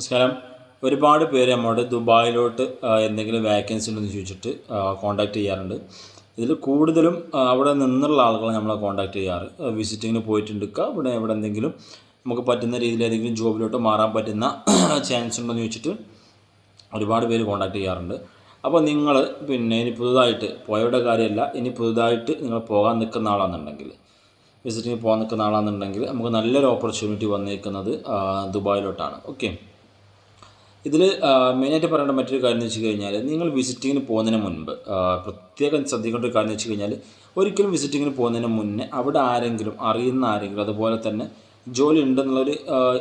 നമസ്കാരം. ഒരുപാട് പേര് നമ്മോട് ദുബായിലോട്ട് എന്തെങ്കിലും വേക്കൻസി ഉണ്ടെന്ന് ചോദിച്ചിട്ട് കോൺടാക്റ്റ് ചെയ്യാറുണ്ട്. ഇതിൽ കൂടുതലും അവിടെ നിന്നുള്ള ആളുകളെ നമ്മളെ കോൺടാക്റ്റ് ചെയ്യാറ്. വിസിറ്റിങ്ങിന് പോയിട്ടുണ്ടെങ്കിൽ ഇവിടെ എന്തെങ്കിലും നമുക്ക് പറ്റുന്ന രീതിയിൽ ഏതെങ്കിലും ജോബിലോട്ട് മാറാൻ പറ്റുന്ന ചാൻസ് ഉണ്ടെന്ന് ചോദിച്ചിട്ട് ഒരുപാട് പേര് കോൺടാക്റ്റ് ചെയ്യാറുണ്ട്. അപ്പോൾ നിങ്ങൾ ഇനി പുതുതായിട്ട് പോയവരുടെ കാര്യമല്ല, ഇനി പുതുതായിട്ട് നിങ്ങൾ പോകാൻ നിൽക്കുന്ന ആളാണെന്നുണ്ടെങ്കിൽ, വിസിറ്റിങ്ങിന് പോകാൻ നിൽക്കുന്ന ആളാണെന്നുണ്ടെങ്കിൽ നമുക്ക് നല്ലൊരു ഓപ്പർച്യൂണിറ്റി വന്നിരിക്കുന്നത് ദുബായിലോട്ടാണ്. ഓക്കെ, ഇതിൽ മെയിനായിട്ട് പറയേണ്ട മറ്റൊരു കാര്യം എന്ന് വെച്ച് കഴിഞ്ഞാൽ, നിങ്ങൾ വിസിറ്റിങ്ങിന് പോകുന്നതിന് മുൻപ് പ്രത്യേകം ശ്രദ്ധിക്കേണ്ട ഒരു കാര്യം എന്ന് വെച്ച് കഴിഞ്ഞാൽ, ഒരിക്കലും വിസിറ്റിങ്ങിന് പോകുന്നതിന് മുന്നേ അവിടെ അറിയുന്ന ആരെങ്കിലും അതുപോലെ തന്നെ ജോലി ഉണ്ടെന്നുള്ളൊരു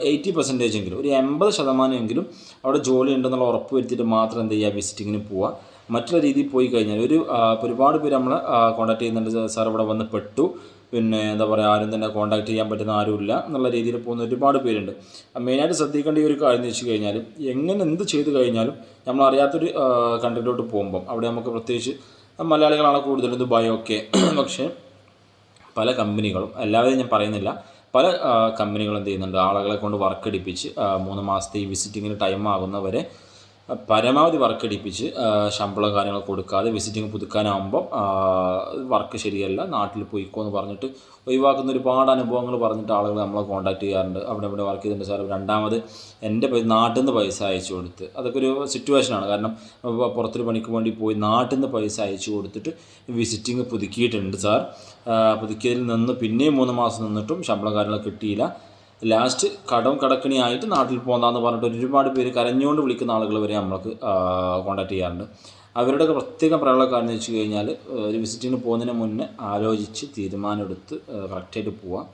80% എങ്കിലും, ഒരു 80% അവിടെ ജോലി ഉണ്ടെന്നുള്ള ഉറപ്പ് വരുത്തിയിട്ട് മാത്രം എന്ത് ചെയ്യുക, വിസിറ്റിങ്ങിന് പോവുക. മറ്റുള്ള രീതിയിൽ പോയി കഴിഞ്ഞാൽ ഒരുപാട് പേര് നമ്മളെ കോൺടാക്ട് ചെയ്യുന്നുണ്ട്, സാർ ഇവിടെ വന്ന് പെട്ടു, എന്താ പറയുക, ആരും തന്നെ കോൺടാക്ട് ചെയ്യാൻ പറ്റുന്ന ആരുമില്ല എന്നുള്ള രീതിയിൽ പോകുന്ന ഒരുപാട് പേരുണ്ട്. മെയിനായിട്ട് ശ്രദ്ധിക്കേണ്ട ഒരു കാര്യം എന്ന് വെച്ച് കഴിഞ്ഞാൽ, എന്ത് ചെയ്ത് കഴിഞ്ഞാലും നമ്മൾ അറിയാത്തൊരു കൺട്രിയിലോട്ട് പോകുമ്പം അവിടെ നമുക്ക് പ്രത്യേകിച്ച് മലയാളികളാണ് കൂടുതലും ദുബായൊക്കെ. പക്ഷേ പല കമ്പനികളും, എല്ലാവരെയും ഞാൻ പറയുന്നില്ല, പല കമ്പനികളും എന്ത് ചെയ്യുന്നുണ്ട്, ആളുകളെ കൊണ്ട് വർക്ക് എടുപ്പിച്ച് 3 മാസത്തെ ഈ വിസിറ്റിങ്ങിന് ടൈം ആകുന്നവരെ പരമാവധി വർക്ക് എടുപ്പിച്ച് ശമ്പളം കാര്യങ്ങൾ കൊടുക്കാതെ വിസിറ്റിംഗ് പുതുക്കാനാകുമ്പം വർക്ക് ശരിയല്ല, നാട്ടിൽ പോയിക്കോ എന്ന് പറഞ്ഞിട്ട് ഒഴിവാക്കുന്ന ഒരുപാട് അനുഭവങ്ങൾ പറഞ്ഞിട്ട് ആളുകൾ നമ്മളെ കോൺടാക്ട് ചെയ്യാറുണ്ട്. അവിടെ വർക്ക് ചെയ്തിട്ടുണ്ട് സാർ, രണ്ടാമത് എൻ്റെ നാട്ടിൽ നിന്ന് പൈസ അയച്ചു കൊടുത്ത്, അതൊക്കെ ഒരു സിറ്റുവേഷനാണ്. കാരണം പുറത്തൊരു പണിക്ക് വേണ്ടി പോയി നാട്ടിൽ നിന്ന് പൈസ അയച്ചു കൊടുത്തിട്ട് വിസിറ്റിംഗ് പുതുക്കിയിട്ടുണ്ട് സാർ, പുതുക്കിയതിൽ നിന്ന് പിന്നെയും 3 മാസം നിന്നിട്ടും ശമ്പളം കാര്യങ്ങൾ കിട്ടിയില്ല, ലാസ്റ്റ് കടക്കണിയായിട്ട് നാട്ടിൽ പോകുന്നതെന്ന് പറഞ്ഞിട്ട് ഒരുപാട് പേര് കരഞ്ഞുകൊണ്ട് വിളിക്കുന്ന ആളുകൾ വരെ നമ്മൾക്ക് കോൺടാക്ട് ചെയ്യാറുണ്ട്. അവരുടെയൊക്കെ പ്രത്യേകം പറയാനുള്ള കാര്യം എന്ന് വെച്ച് കഴിഞ്ഞാൽ, ഒരു വിസിറ്റിങ്ങിന് പോകുന്നതിന് മുന്നേ ആലോചിച്ച് തീരുമാനമെടുത്ത് കറക്റ്റായിട്ട് പോവാം.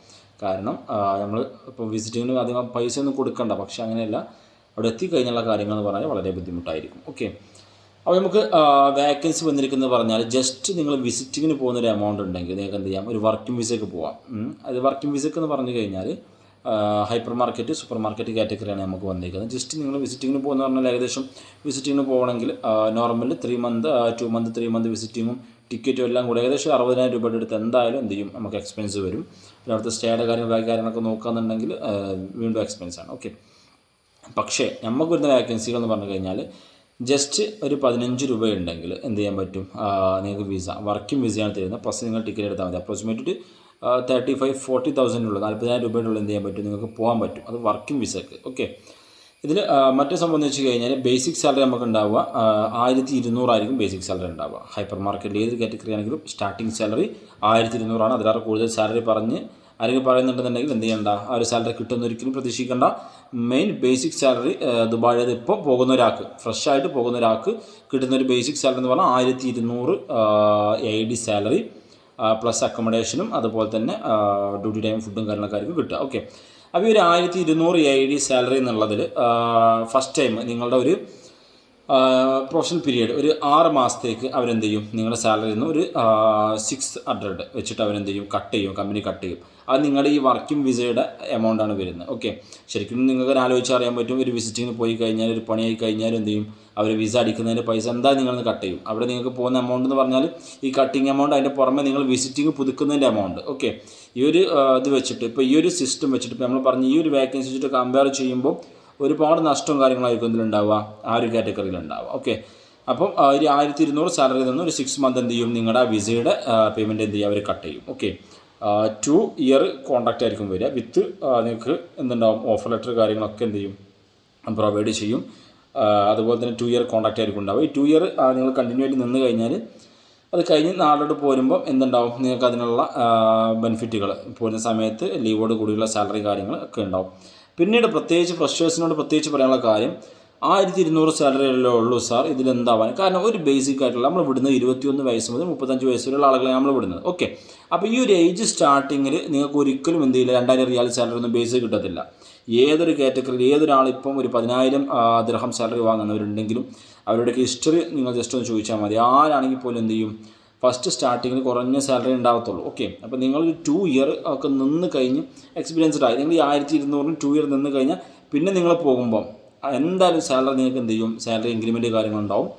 കാരണം നമ്മൾ ഇപ്പോൾ വിസിറ്റിങ്ങിന് അധികം പൈസ ഒന്നും കൊടുക്കണ്ട, പക്ഷേ അങ്ങനെയല്ല, അവിടെ എത്തിക്കഴിഞ്ഞുള്ള കാര്യങ്ങൾ എന്ന് പറഞ്ഞാൽ വളരെ ബുദ്ധിമുട്ടായിരിക്കും. ഓക്കെ, അപ്പോൾ നമുക്ക് വേക്കൻസി വന്നിരിക്കുന്നത് പറഞ്ഞാൽ, ജസ്റ്റ് നിങ്ങൾ വിസിറ്റിങ്ങിന് പോകുന്നൊരു എമൗണ്ട് ഉണ്ടെങ്കിൽ നിങ്ങൾക്ക് എന്ത് ചെയ്യാം, ഒരു വർക്കിംഗ് വിസയ്ക്ക് പോവാം. അത് വർക്കിംഗ് വിസയ്ക്ക് എന്ന് പറഞ്ഞു കഴിഞ്ഞാൽ ഹൈപ്പർ മാർക്കറ്റ്, സൂപ്പർ മാർക്കറ്റ് കാറ്റഗറിയാണ് നമുക്ക് വന്നിരിക്കുന്നത്. ജസ്റ്റ് നിങ്ങൾ വിസിറ്റിങ്ങിന് പോകുന്ന പറഞ്ഞാൽ, ഏകദേശം വിസിറ്റിങ്ങിന് പോകണമെങ്കിൽ നോർമൽ 3 മന്ത് 2 മന്ത് 3 മന്ത് വിസിറ്റിങ്ങും ടിക്കറ്റും എല്ലാം കൂടെ ഏകദേശം 60,000 രൂപയുടെ അടുത്ത് എന്തായാലും എന്ത് ചെയ്യും, നമുക്ക് എക്സ്പെൻസ് വരും. പിന്നെ അവിടുത്തെ സ്റ്റേയുടെ കാര്യങ്ങളൊക്കെ നോക്കുകയെന്നുണ്ടെങ്കിൽ വീണ്ടും എക്സ്പെൻസാണ്. ഓക്കെ, പക്ഷേ നമുക്ക് വരുന്ന വേക്കൻസികൾ എന്ന് പറഞ്ഞു കഴിഞ്ഞാൽ, ജസ്റ്റ് ഒരു 15 രൂപ ഉണ്ടെങ്കിൽ എന്ത് ചെയ്യാൻ പറ്റും, നിങ്ങൾക്ക് വിസ, വർക്കിംഗ് വിസയാണ് തരുന്നത്. പ്ലസ് നിങ്ങൾ ടിക്കറ്റ് എടുത്താൽ മതി. അപ്രോക്സിമേറ്റ് 35,000-40,000 ഉള്ള 40,000 രൂപയുടെ ഉള്ള എന്ത് ചെയ്യാൻ പറ്റും, നിങ്ങൾക്ക് പോകാൻ പറ്റും. അത് വർക്കിംഗ് വിസക്ക്. ഓക്കെ, ഇതിൽ മറ്റു സംഭവം എന്ന് വെച്ച് കഴിഞ്ഞാൽ, ബേസിക് സാലറി നമുക്ക് ഉണ്ടാവുക 1200 ആയിരിക്കും ബേസിക് സാലറി ഉണ്ടാവുക. ഹൈപ്പർ മാർക്കറ്റിൽ ഏത് കാറ്റഗറി ആണെങ്കിലും സ്റ്റാർട്ടിംഗ് സാലറി 1200 ആണ്. അതിലേറെ കൂടുതൽ സാലറി ആരെങ്കിലും പറയുന്നുണ്ടെന്നുണ്ടെങ്കിൽ എന്ത് ചെയ്യണ്ട, ആ ഒരു സാലറി കിട്ടുമെന്ന് ഒരിക്കലും പ്രതീക്ഷിക്കേണ്ട. മെയിൻ ബേസിക് സാലറി ദുബായിൽ ഇപ്പോൾ പോകുന്ന ഒരാൾക്ക്, ഫ്രഷ് ആയിട്ട് പോകുന്ന ഒരാൾക്ക് കിട്ടുന്ന ഒരു ബേസിക് സാലറി എന്ന് പറഞ്ഞാൽ 1200 AED സാലറി പ്ലസ് അക്കോമഡേഷനും അതുപോലെ തന്നെ ഡ്യൂട്ടി ടൈം ഫുഡും കാര്യങ്ങളൊക്കെ ആയിരിക്കും കിട്ടുക. ഓക്കെ, അപ്പോൾ ഈ ഒരു 1200 AED സാലറി എന്നുള്ളതിൽ ഫസ്റ്റ് ടൈം നിങ്ങളുടെ ഒരു പ്രൊഫഷണൽ പീരീഡ് ഒരു 6 മാസത്തേക്ക് അവരെന്ത് ചെയ്യും, നിങ്ങളുടെ സാലറിയിൽ നിന്ന് ഒരു 600 വെച്ചിട്ട് അവരെന്ത് ചെയ്യും, കമ്പനി കട്ട് ചെയ്യും. അത് നിങ്ങളുടെ ഈ വർക്കിംഗ് വിസയുടെ എമൗണ്ടാണ് വരുന്നത്. ഓക്കെ, ശരിക്കും നിങ്ങൾക്ക് ആലോചിച്ച് അറിയാൻ പറ്റും, ഒരു വിസിറ്റിങ്ങിന് പോയി കഴിഞ്ഞാൽ, ഒരു പണിയായി കഴിഞ്ഞാൽ എന്ത് ചെയ്യും, അവർ വിസ അടിക്കുന്നതിൻ്റെ പൈസ എന്തായാലും നിങ്ങളൊന്ന് കട്ട് ചെയ്യും. അവിടെ നിങ്ങൾക്ക് പോകുന്ന എമൗണ്ട് എന്ന് പറഞ്ഞാൽ ഈ കട്ടിങ് എമൗണ്ട്, അതിൻ്റെ പുറമെ നിങ്ങൾ വിസിറ്റിംഗ് പുതുക്കുന്നതിൻ്റെ എമൗണ്ട്. ഓക്കെ, ഈ ഒരു ഇത് വെച്ചിട്ട്, ഇപ്പോൾ ഈ ഒരു സിസ്റ്റം വെച്ചിട്ട്, ഇപ്പോൾ നമ്മൾ പറഞ്ഞ ഈ ഒരു വേക്കൻസി വെച്ചിട്ട് കമ്പയർ ചെയ്യുമ്പോൾ ഒരുപാട് നഷ്ടവും കാര്യങ്ങളായിരിക്കും ഇതിലുണ്ടാവുക, ആ ഒരു കാറ്റഗറിയിൽ ഉണ്ടാവുക. ഓക്കെ, അപ്പം ഒരു 1200 സാലറിയിൽ നിന്ന് ഒരു 6 മന്ത് എന്ത് ചെയ്യും, നിങ്ങളുടെ ആ വിസയുടെ പേയ്മെൻറ്റ് എന്ത് ചെയ്യും, അവർ കട്ട് ചെയ്യും. ഓക്കെ, 2 ഇയർ കോൺട്രാക്റ്റ് ആയിരിക്കും വരിക. വിത്ത് നിങ്ങൾക്ക് എന്തുണ്ടാവും, ഓഫർ ലെറ്റർ കാര്യങ്ങളൊക്കെ എന്ത് ചെയ്യും, പ്രൊവൈഡ് ചെയ്യും. അതുപോലെ തന്നെ 2 ഇയർ കോൺട്രാക്റ്റ് ആയിരിക്കും ഉണ്ടാവും. ഈ 2 ഇയർ നിങ്ങൾ കണ്ടിന്യൂ ആയിട്ട് നിന്ന് കഴിഞ്ഞാൽ, അത് കഴിഞ്ഞ് നാളോട്ട് പോരുമ്പം എന്തുണ്ടാവും, നിങ്ങൾക്ക് അതിനുള്ള ബെനിഫിറ്റുകൾ, പോരുന്ന സമയത്ത് ലീവോട് കൂടിയുള്ള സാലറി കാര്യങ്ങൾ ഒക്കെ ഉണ്ടാവും. പിന്നീട് പ്രത്യേകിച്ച് ഫ്രഷേഴ്സിനോട് പ്രത്യേകിച്ച് പറയാനുള്ള കാര്യം, 1200 സാലറിയല്ലേ ഉള്ളൂ സാർ, ഇതിലെന്താവാൻ കാരണം, ഒരു ബേസിക് ആയിട്ടുള്ള നമ്മൾ വിടുന്നത് 21 വയസ്സ് മുതൽ 35 വയസ്സ് വരെയുള്ള ആളുകളെ നമ്മൾ വിടുന്നത്. ഓക്കെ, അപ്പോൾ ഈ ഒരു ഏജ് സ്റ്റാർട്ടിങ്ങിൽ നിങ്ങൾക്ക് ഒരിക്കലും എന്ത് ചെയ്യില്ല, 2000 റിയാൽ സാലറി ഒന്നും ബേസിക് കിട്ടത്തില്ല. ഏതൊരു കാറ്റഗറിയിൽ ഏതൊരാളിപ്പം ഒരു 10,000 ദിർഹം സാലറി വാങ്ങുന്നവരുണ്ടെങ്കിലും അവരുടെ ഹിസ്റ്ററി നിങ്ങൾ ജസ്റ്റ് ഒന്ന് ചോദിച്ചാൽ മതി. ആരാണെങ്കിൽ പോലും എന്ത് ചെയ്യും, ഫസ്റ്റ് സ്റ്റാർട്ടിങ്ങിൽ കുറഞ്ഞ സാലറി ഉണ്ടാകത്തുള്ളൂ. ഓക്കെ, അപ്പോൾ നിങ്ങൾ 2 ഇയർ ഒക്കെ നിന്ന് കഴിഞ്ഞ് എക്സ്പീരിയൻസ്ഡ് ആയി, നിങ്ങൾ ഈ 1200 2 ഇയർ നിന്ന് കഴിഞ്ഞാൽ പിന്നെ നിങ്ങൾ പോകുമ്പം എന്തായാലും സാലറി നിങ്ങൾക്ക് എന്ത് ചെയ്യും, സാലറി ഇൻക്രിമെൻറ്റ് കാര്യങ്ങളുണ്ടാവും.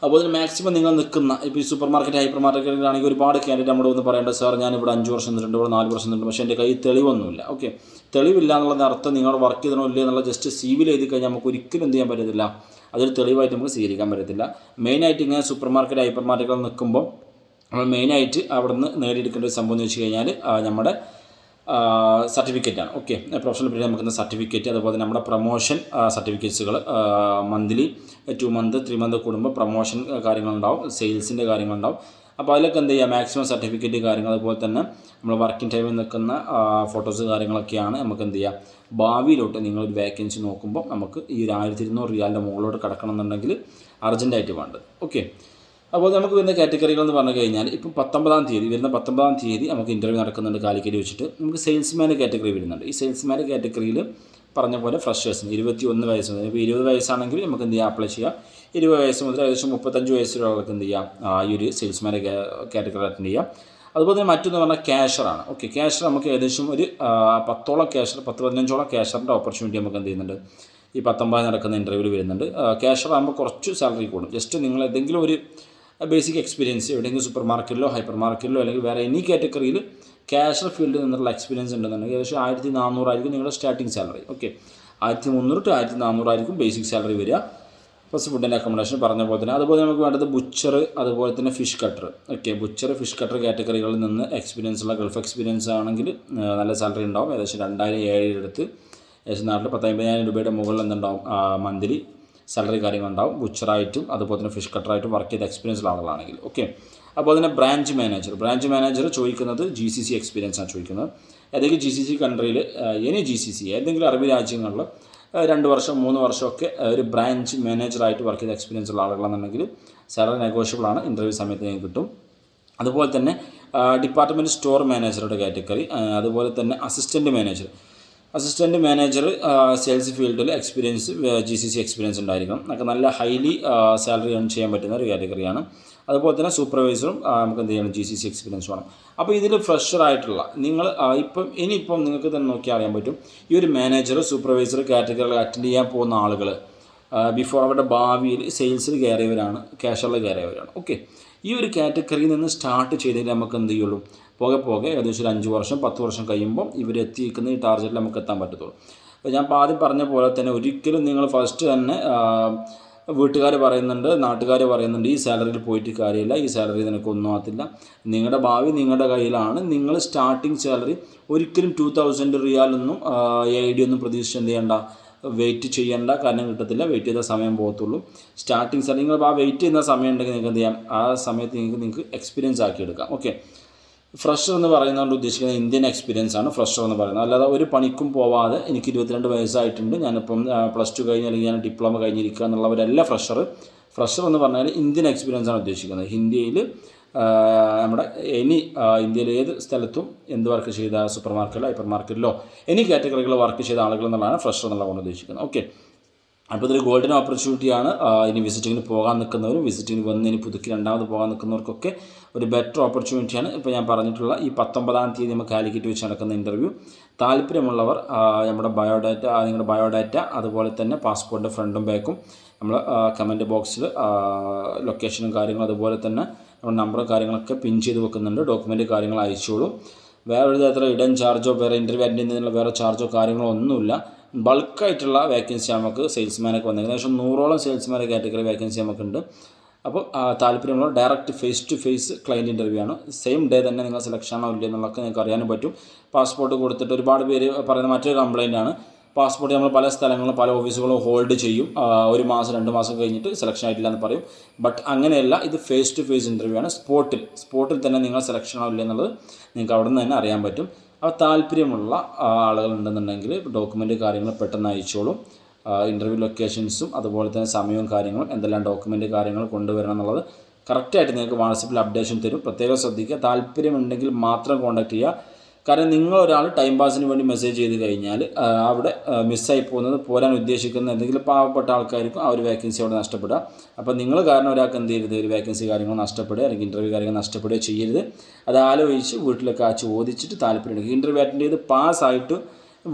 അപ്പോൾ അതിന് മാക്സിമം നിങ്ങൾ നിൽക്കുന്ന ഇപ്പോൾ ഈ സൂപ്പർ മാർക്കറ്റ് ഹൈപ്പർ മാർക്കറ്റിലാണെങ്കിൽ ഒരുപാട് കാൻഡിഡേറ്റ് നമ്മുടെ ഒന്ന് പറയേണ്ടത് സാർ ഞാനിവിടെ 5 വർഷം നിന്നിട്ടുണ്ട്, ഇവിടെ 4 വർഷം നിന്നിട്ടുണ്ട്, പക്ഷേ എൻ്റെ കയ്യിൽ തെളിവൊന്നുമില്ല. ഓക്കെ, തെളിവില്ല എന്നുള്ളത് അർത്ഥം നിങ്ങൾ വർക്ക് ചെയ്തണോ ഇല്ല എന്നുള്ള ജസ്റ്റ് CV എഴുതി കഴിഞ്ഞാൽ നമുക്ക് ഒരിക്കലും എന്ത് ചെയ്യാൻ പറ്റത്തില്ല, അതൊരു തെളിവായിട്ട് നമുക്ക് സ്വീകരിക്കാൻ പറ്റത്തില്ല. മെയിനായിട്ട് ഇങ്ങനെ സൂപ്പർ മാർക്കറ്റ് ഹൈപ്പർ മാർക്കറ്റുകൾ നിൽക്കുമ്പോൾ നമ്മൾ മെയിനായിട്ട് അവിടെ നിന്ന് നേടിയെടുക്കേണ്ട ഒരു സംഭവം എന്ന് വെച്ച് കഴിഞ്ഞാൽ നമ്മുടെ സർട്ടിഫിക്കറ്റാണ്. ഓക്കെ, പ്രൊഫഷണൽ പീരീഡ് നമുക്ക് സർട്ടിഫിക്കറ്റ്, അതുപോലെ നമ്മുടെ പ്രൊമോഷൻ സർട്ടിഫിക്കറ്റ്സുകൾ മന്ത്ലി 2 മന്ത് 3 മന്ത് കൂടുമ്പോൾ പ്രൊമോഷൻ കാര്യങ്ങളുണ്ടാവും, സെയിൽസിൻ്റെ കാര്യങ്ങളുണ്ടാവും. അപ്പോൾ അതിലൊക്കെ എന്ത് ചെയ്യുക, മാക്സിമം സർട്ടിഫിക്കറ്റ് കാര്യങ്ങൾ, അതുപോലെ തന്നെ നമ്മൾ വർക്കിംഗ് ടൈമിൽ നിൽക്കുന്ന ഫോട്ടോസ് കാര്യങ്ങളൊക്കെയാണ് നമുക്ക് എന്ത് ചെയ്യുക, ഭാവിയിലോട്ട് നിങ്ങളൊരു വേക്കൻസി നോക്കുമ്പോൾ നമുക്ക് ഈ 1200 റിയാലിൻ്റെ മുകളിലോട്ട് കിടക്കണം എന്നുണ്ടെങ്കിൽ അർജൻറ്റായിട്ട് വേണ്ടത്. ഓക്കെ, അപ്പോൾ നമുക്ക് വരുന്ന കാറ്റഗറികൾ എന്ന് പറഞ്ഞു കഴിഞ്ഞാൽ ഇപ്പം 19-ാം തീയതി നമുക്ക് ഇൻ്റർവ്യൂ നടക്കുന്നുണ്ട് കാലിക്കറ്റ് വെച്ചിട്ട്. നമുക്ക് സെയിൽസ്മാൻ്റെ കാറ്റഗറി വരുന്നുണ്ട്. ഈ സെയിൽസ്മാൻ്റെ കാറ്റഗറിയിൽ പറഞ്ഞ പോലെ ഫ്രഷേഴ്സിന് 21 വയസ്സ് മുതൽ, ഇപ്പോൾ 20 വയസ്സാണെങ്കിൽ നമുക്ക് എന്ത് ചെയ്യാം, അപ്ലൈ ചെയ്യാം. 20 വയസ്സ് മുതൽ ഏകദേശം 35 വയസ്സിലുള്ളവർക്ക് എന്ത് ചെയ്യാം, ഈ ഒരു സെയിൽസ്മാൻ്റെ കാറ്റഗറി അറ്റൻഡ് ചെയ്യാം. അതുപോലെ തന്നെ മറ്റൊന്ന് പറഞ്ഞാൽ ക്യാഷറാണ്. ഓക്കെ, ക്യാഷർ നമുക്ക് ഏകദേശം ഒരു 10-15 ക്യാഷറിൻ്റെ ഓപ്പർച്യൂണിറ്റി നമുക്ക് എന്ത് ചെയ്യുന്നുണ്ട്, ഈ 19 നടക്കുന്ന ഇൻ്റർവ്യൂവിൽ വരുന്നുണ്ട്. ക്യാഷർ ആകുമ്പോൾ കുറച്ച് സാലറി കൂടും. ജസ്റ്റ് നിങ്ങൾ ഏതെങ്കിലും ഒരു ബേസിക് എക്സ്പീരിയൻസ് എവിടെയെങ്കിലും സൂപ്പർ മാർക്കറ്റിലോ ഹൈപ്പർ മാർക്കറ്റിലോ അല്ലെങ്കിൽ വേറെ എനി കാറ്റഗറിയിൽ ക്യാഷർ ഫീൽഡിൽ നിന്നുള്ള എക്സ്പീരിയൻസ് ഉണ്ടെന്നുണ്ടെങ്കിൽ ഏകദേശം 1400 ആയിരിക്കും നിങ്ങളുടെ സ്റ്റാർട്ടിങ് സാലറി. ഓക്കെ, 1300 to 1400 ആയിരിക്കും ബേസിക് സാലറി വരിക. പ്ലസ് ഫുഡ് ആൻഡ് അക്കോമഡേഷൻ പറഞ്ഞ പോലെ തന്നെ. അതുപോലെ നമുക്ക് വേണ്ടത് ബുച്ചർ, അതുപോലെ തന്നെ fish cutter. Okay, butcher fish cutter കാറ്റഗറികളിൽ നിന്ന് എക്സ്പീരിയൻസ് ഉള്ള ഗൾഫ് എക്സ്പീരിയൻസ് ആണെങ്കിൽ നല്ല സാലറി ഉണ്ടാവും. ഏകദേശം 2007 അടുത്ത് ഏകദേശം നാട്ടിൽ 10,000 രൂപയുടെ മുകളിൽ എന്തുണ്ടാവും മന്ത്ലി സാലറി കാര്യങ്ങളുണ്ടാവും. ബുച്ചറായിട്ടും അതുപോലെ തന്നെ ഫിഷ് കട്ടറായിട്ടും വർക്ക് ചെയ്ത എക്സ്പീരിയൻസ് ഉള്ള ആളുകളാണെങ്കിൽ. ഓക്കെ, അപ്പോൾ അതിനെ ബ്രാഞ്ച് മാനേജർ ചോദിക്കുന്നത് GCC എക്സ്പീരിയൻസ് ആണ് ചോദിക്കുന്നത്. ഏതെങ്കിലും GCC കൺട്രിയിൽ GCC ഏതെങ്കിലും അറബി രാജ്യങ്ങളിൽ 2 വർഷം 3 വർഷമൊക്കെ ഒരു ബ്രാഞ്ച് മാനേജറായിട്ട് വർക്ക് ചെയ്ത എക്സ്പീരിയൻസ് ഉള്ള ആളുകളാണെന്നുണ്ടെങ്കിൽ സാലറി നെഗോഷ്യബിൾ ആണ്, ഇൻ്റർവ്യൂ സമയത്ത് നിങ്ങൾക്ക് കിട്ടും. അതുപോലെ തന്നെ ഡിപ്പാർട്ട്മെൻറ്റ് സ്റ്റോർ മാനേജറുടെ കാറ്റഗറി, അതുപോലെ തന്നെ അസിസ്റ്റൻറ്റ് മാനേജർ സെയിൽസ് ഫീൽഡിൽ എക്സ്പീരിയൻസ് GCC എക്സ്പീരിയൻസ് ഉണ്ടായിരിക്കണം. നമുക്ക് നല്ല ഹൈലി സാലറി ഏൺ ചെയ്യാൻ പറ്റുന്ന ഒരു കാറ്റഗറിയാണ്. അതുപോലെ തന്നെ സൂപ്പർവൈസറും നമുക്ക് എന്ത് ചെയ്യണം, GCC എക്സ്പീരിയൻസ് വേണം. അപ്പോൾ ഇതിൽ ഫ്രഷറായിട്ടുള്ള നിങ്ങൾ ഇനിയിപ്പം നിങ്ങൾക്ക് തന്നെ നോക്കിയാൽ അറിയാൻ പറ്റും, ഈ ഒരു മാനേജർ സൂപ്പർവൈസർ കാറ്റഗറികൾ അറ്റൻഡ് ചെയ്യാൻ പോകുന്ന ആളുകൾ ബിഫോർ അവരുടെ ഭാവിയിൽ സെയിൽസിൽ കയറിയവരാണ്, ക്യാഷറിൽ കയറിയവരാണ്. ഓക്കെ, ഈ ഒരു കാറ്റഗറിയിൽ നിന്ന് സ്റ്റാർട്ട് ചെയ്തതിൽ നമുക്ക് എന്ത് ചെയ്യുള്ളൂ, പോകെ ഏകദേശം 5 വർഷം 10 വർഷം കഴിയുമ്പോൾ ഇവരെത്തിയിരിക്കുന്ന ഈ ടാർഗറ്റിൽ നമുക്ക് എത്താൻ പറ്റത്തുള്ളൂ. അപ്പോൾ ഞാൻ ആദ്യം പറഞ്ഞ പോലെ തന്നെ ഒരിക്കലും നിങ്ങൾ ഫസ്റ്റ് തന്നെ വീട്ടുകാർ പറയുന്നുണ്ട്, നാട്ടുകാർ പറയുന്നുണ്ട്, ഈ സാലറിയിൽ പോയിട്ട് കാര്യമില്ല, ഈ സാലറി നിനക്കൊന്നും ആകത്തില്ല, നിങ്ങളുടെ ഭാവി നിങ്ങളുടെ കയ്യിലാണ്. നിങ്ങൾ സ്റ്റാർട്ടിങ് സാലറി ഒരിക്കലും 2000 റിയാലൊന്നും AID ഒന്നും പ്രതീക്ഷിച്ച് എന്ത് ചെയ്യേണ്ട, വെയിറ്റ് ചെയ്യേണ്ട, കാരണം കിട്ടത്തില്ല. വെയിറ്റ് ചെയ്ത സമയം പോകത്തുള്ളൂ. സ്റ്റാർട്ടിങ് സാലറി നിങ്ങൾ വെയിറ്റ് ചെയ്യുന്ന സമയം ഉണ്ടെങ്കിൽ നിങ്ങൾക്ക് എന്ത് ചെയ്യാം, ആ സമയത്ത് നിങ്ങൾക്ക് എക്സ്പീരിയൻസ് ആക്കിയെടുക്കാം. ഓക്കെ, ഫ്രഷർ എന്ന് പറയുന്നതുകൊണ്ട് ഉദ്ദേശിക്കുന്നത് ഇന്ത്യൻ എക്സ്പീരിയൻസ് ആണ് ഫ്രഷർ എന്ന് പറയുന്നത്. അല്ലാതെ ഒരു പണിക്കും പോവാതെ എനിക്ക് 22 വയസ്സായിട്ടുണ്ട്, ഞാനിപ്പം +2 കഴിഞ്ഞ് അല്ലെങ്കിൽ ഞാൻ ഡിപ്ലോമ കഴിഞ്ഞിരിക്കുക എന്നുള്ളവരല്ല ഫ്രഷർ എന്ന് പറഞ്ഞാൽ ഇന്ത്യൻ എക്സ്പീരിയൻസ് ആണ് ഉദ്ദേശിക്കുന്നത്. ഇന്ത്യയിൽ നമ്മുടെ ഇന്ത്യയിൽ ഏത് സ്ഥലത്തും എന്ത് വർക്ക് ചെയ്ത സൂപ്പർ മാർക്കറ്റിലോ ഹൈപ്പർ മാർക്കറ്റിലോ കാറ്റഗറികളിൽ വർക്ക് ചെയ്ത ആളുകൾ എന്നുള്ളതാണ് ഫ്രഷർ എന്നുള്ളതാണ് ഉദ്ദേശിക്കുന്നത്. ഓക്കെ, അപ്പോൾ ഇതൊരു ഗോൾഡൻ ഓപ്പർച്യൂണിറ്റിയാണ്. ഇനി വിസിറ്റിങ്ങിന് പോകാൻ നിൽക്കുന്നവരും വിസിറ്റിങ്ങിന് വന്ന് ഇനി പുതുക്കി രണ്ടാമത് പോകാൻ നിൽക്കുന്നവർക്കൊക്കെ ഒരു ബെറ്റർ ഓപ്പർച്യൂണിറ്റിയാണ്. ഇപ്പോൾ ഞാൻ പറഞ്ഞിട്ടുള്ള ഈ 19-ാം തീയതി നമുക്ക് കാലിക്കറ്റ് വെച്ച് നടക്കുന്ന ഇൻ്റർവ്യൂ. താല്പര്യമുള്ളവർ നമ്മുടെ നിങ്ങളുടെ ബയോഡാറ്റ അതുപോലെ തന്നെ പാസ്പോർട്ടിൻ്റെ ഫ്രണ്ടും ബാക്കും നമ്മൾ കമൻറ്റ് ബോക്സിൽ ലൊക്കേഷനും കാര്യങ്ങളും അതുപോലെ തന്നെ നമ്മുടെ നമ്പറും കാര്യങ്ങളൊക്കെ പിൻ ചെയ്ത് വെക്കുന്നുണ്ട്. ഡോക്യുമെൻറ്റ് കാര്യങ്ങൾ അയച്ചോളൂ. വേറൊരു തരത്തിലുള്ള ഇടൻ ചാർജോ വേറെ ഇൻ്റർവ്യൂ അറ്റൻഡ് ചെയ്യുന്നതിനുള്ള വേറെ ചാർജോ കാര്യങ്ങളോ ഒന്നുമില്ല. ബൾക്കായിട്ടുള്ള വേക്കൻസി നമുക്ക് സെയിൽസ്മാനൊക്കെ വന്നത് ഏകദേശം 100ഓളം സെയിൽസ്മാൻ്റെ കാറ്റഗറി വേക്കൻസി നമുക്കുണ്ട്. അപ്പോൾ താല്പര്യമുള്ള direct face to face client interview ആണ്. സെയിം ഡേ തന്നെ നിങ്ങൾ സെലക്ഷൻ ആണോ ഇല്ല എന്നുള്ളതൊക്കെ നിങ്ങൾക്ക് അറിയാനും പറ്റും. പാസ്പോർട്ട് കൊടുത്തിട്ട് ഒരുപാട് പേര് പറയുന്ന മറ്റൊരു കംപ്ലയിൻ്റ് ആണ്, പാസ്പോർട്ട് നമ്മൾ പല സ്ഥലങ്ങളും പല ഓഫീസുകളും ഹോൾഡ് ചെയ്യും, 1 മാസം 2 മാസം കഴിഞ്ഞിട്ട് സെലക്ഷൻ ആയിട്ടില്ല എന്ന് പറയും. ബട്ട് അങ്ങനെയല്ല, ഇത് ഫേസ് ടു ഫേസ് ഇൻ്റർവ്യൂ ആണ്. സ്പോട്ടിൽ തന്നെ നിങ്ങൾ സെലക്ഷൻ ആവില്ല എന്നുള്ളത് നിങ്ങൾക്ക് അവിടെ നിന്ന് തന്നെ അറിയാൻ പറ്റും. അപ്പോൾ താല്പര്യമുള്ള ആളുകളുണ്ടെന്നുണ്ടെങ്കിൽ ഡോക്യുമെൻറ്റ് കാര്യങ്ങൾ പെട്ടെന്ന് അയച്ചോളും. ഇൻ്റർവ്യൂ ലൊക്കേഷൻസും അതുപോലെ തന്നെ സമയവും കാര്യങ്ങളും എന്തെല്ലാം ഡോക്യുമെൻറ്റ് കാര്യങ്ങൾ കൊണ്ടുവരണം എന്നുള്ളത് കറക്റ്റായിട്ട് നിങ്ങൾക്ക് വാട്സപ്പിൽ അപ്ഡേഷൻ തരും. പ്രത്യേകം ശ്രദ്ധിക്കുക, താല്പര്യമുണ്ടെങ്കിൽ മാത്രം കോൺടാക്റ്റ് ചെയ്യുക. കാരണം നിങ്ങളൊരാൾ ടൈം പാസിന് വേണ്ടി മെസ്സേജ് ചെയ്ത് കഴിഞ്ഞാൽ അവിടെ മിസ്സായി പോകുന്നത്, പോരാൻ ഉദ്ദേശിക്കുന്ന എന്തെങ്കിലും പാവപ്പെട്ട ആൾക്കാർക്കും ആ ഒരു വേക്കൻസി അവിടെ നഷ്ടപ്പെടുക. അപ്പോൾ നിങ്ങൾ കാരണം ഒരാൾക്ക് എന്ത് ചെയ്യരുത്, ഒരു വേക്കൻസി കാര്യങ്ങൾ നഷ്ടപ്പെടുക അല്ലെങ്കിൽ ഇൻ്റർവ്യൂ കാര്യങ്ങൾ നഷ്ടപ്പെടുക ചെയ്യരുത്. അത് ആലോചിച്ച് വീട്ടിലൊക്കെ ചോദിച്ചിട്ട് താല്പര്യമുണ്ടെങ്കിൽ ഇൻ്റർവ്യൂ അറ്റൻഡ് ചെയ്ത് പാസ്സായിട്ട്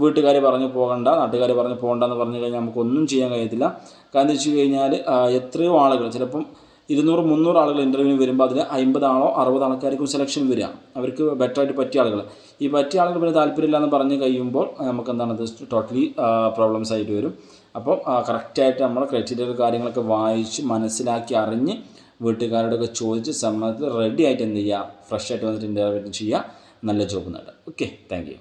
വീട്ടുകാർ പറഞ്ഞ് പോകണ്ട, നാട്ടുകാർ പറഞ്ഞ് പോകണ്ടെന്ന് പറഞ്ഞു കഴിഞ്ഞാൽ നമുക്കൊന്നും ചെയ്യാൻ കഴിയത്തില്ല. കാരണം എന്ന് വെച്ച് കഴിഞ്ഞാൽ എത്രയോ ആളുകൾ ചിലപ്പം 200-300 ആളുകൾ ഇൻ്റർവ്യൂവിന് വരുമ്പോൾ അതിൽ 50 ആളോ 60 ആൾക്കാർക്കും സെലക്ഷൻ വരിക. അവർക്ക് ബെറ്ററായിട്ട് പറ്റിയ ആളുകൾ. ഈ പറ്റിയ ആളുകൾ പിന്നെ താല്പര്യമില്ല എന്ന് പറഞ്ഞ് കഴിയുമ്പോൾ നമുക്ക് എന്താണ് ഇത് ടോട്ടലി പ്രോബ്ലംസ് ആയിട്ട് വരും. അപ്പോൾ കറക്റ്റായിട്ട് നമ്മൾ ക്രൈറ്റീരിയൽ കാര്യങ്ങളൊക്കെ വായിച്ച് മനസ്സിലാക്കി അറിഞ്ഞ് വീട്ടുകാരോടൊക്കെ ചോദിച്ച് സമ്മതത്തിൽ റെഡി ആയിട്ട് എന്ത് ചെയ്യുക, ഫ്രഷ് ആയിട്ട് വന്നിട്ട് ഇൻ്റർവ്യൂ ചെയ്യുക, നല്ല ജോബ് നേടുക. Okay, thank you.